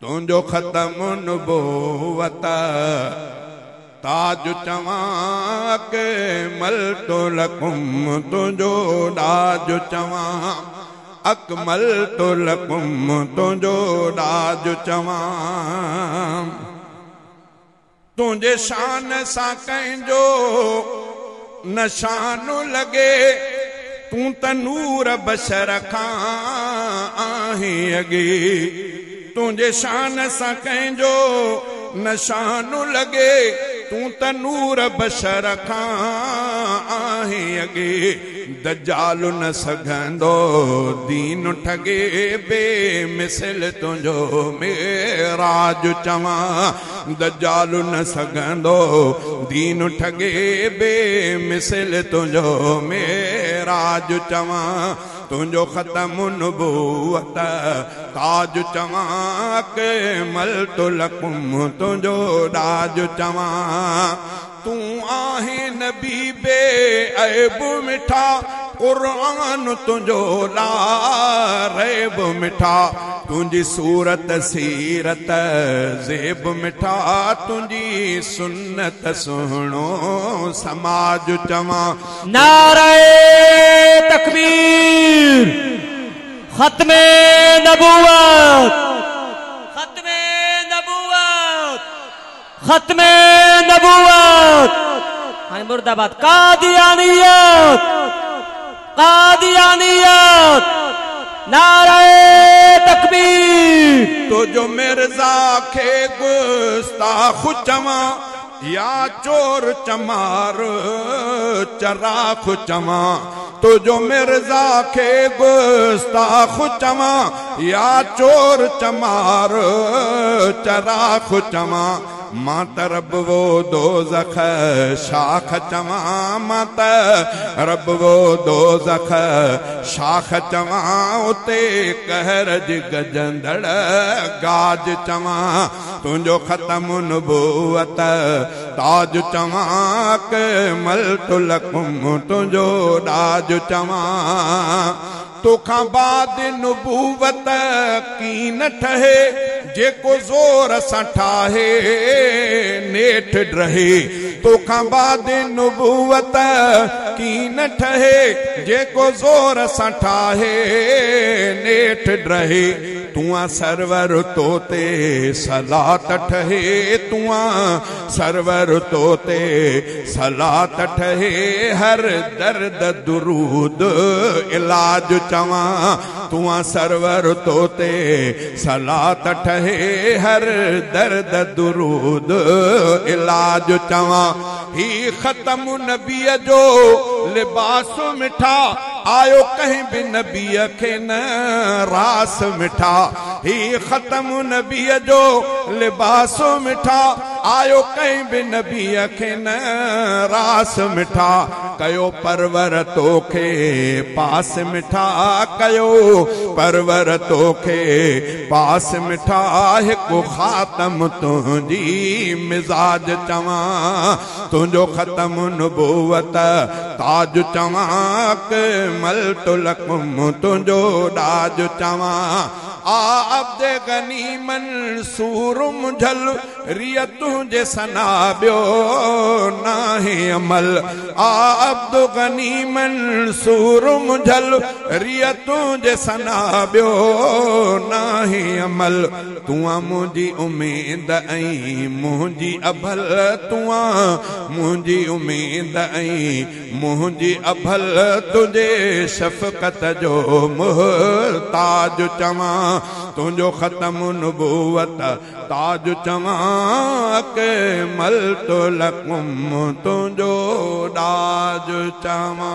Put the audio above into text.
तुझो ख़त्म नबूवत ताज चवां के मलतु लकुम तुझो डाज चवां अकमलतु लकुम तुझो डाज चवां तुझे शान सां कंहिंजो नशान लगे तू त नूर बशर खां आहीं अगे तुझे शान सां कंहिंजो नशान लगे तू त नूर बशर खां आहीं अगे दजाल न सघंदो दीन ठगे बेमिसल तुझो मेराज चवां दजाल न सघंदो दीन ठगे बेमिसल तुझो मेराज चवां तुझो ख़त्म नबूवत ताज चवां के मलतु लकुम तुझो डाज चवां तू आहे नबी बे ऐब मिठा कुरान तुझो ला रैब मिठा तुझी सूरत सीरत ज़ेब मिठा तुझी सुन्नत सुहिणो समाज चवां नारे तकबीर खत्मे नबूवत खत्मे नबूवत खत्मे नबूवत हाय मुर्दाबाद कादियानियत कादियानियत नारे तकबीर तो जो मिर्जा खे गुस्ताख चवां या चोर चमार चराख चवां तो जो मिर्जा खे गुस्ताख चवां या चोर चमार चराख चवां मां तरब वो दोज़ख शाख चवां मां तरब वो दोज़ख शाख चवां उते कहर जी गजंदड़ गाज चवां तुझो ख़त्म नबूवत ताज चवां के मलतु लकुम तुझो डाज चवां तोखां बाद नबूवत की न ठहे जेको ज़ोर सां ठाहे नेठ रहे तोखां बाद नबूवत की न ठहे जेको ज़ोर सां ठाहे नेठ रहे तुआ सरवर तोते सलात ठहे तुआ सरवर तोते सलात ठहे हर दर्द दुरूद इलाज चवां तुआ सरवर तोते सलात ठहे हर दर्द दुरूद इलाज चवां ही ख़त्म नबीअ जो लिबास मिठा आयो कहीं भी नबीअ खे न रास मिठा ही ख़त्म नबीअ जो लिबास मिठा आयो कहीं भी नबीअ खे न रास मिठा कयो परवर तोखे पास मिठा कयो परवर तोखे पास मिठा हिकु ख़ातम तुंहिंजी मिजाज चवां तुझो ख़त्म नबूवत ताज चवां के मलतु लकुम तुझो डाज चवां आब्दे गनी मंसूर मुझल रिय तुझे सना बियो नाहे अमल आब्द गनी मंसूर मुझल रिय तुझे सना बियो नाहे अमल तुआ मुझी उम्मीद ऐं मुझी अभल तुआ मुझी उम्मीद ऐं मुझी अभल तुझे शफ़क़त जो मुहताज चवां तुझो ख़त्म नबूवत ताज चवां के मलतु लकुम तुझो डाज चवां।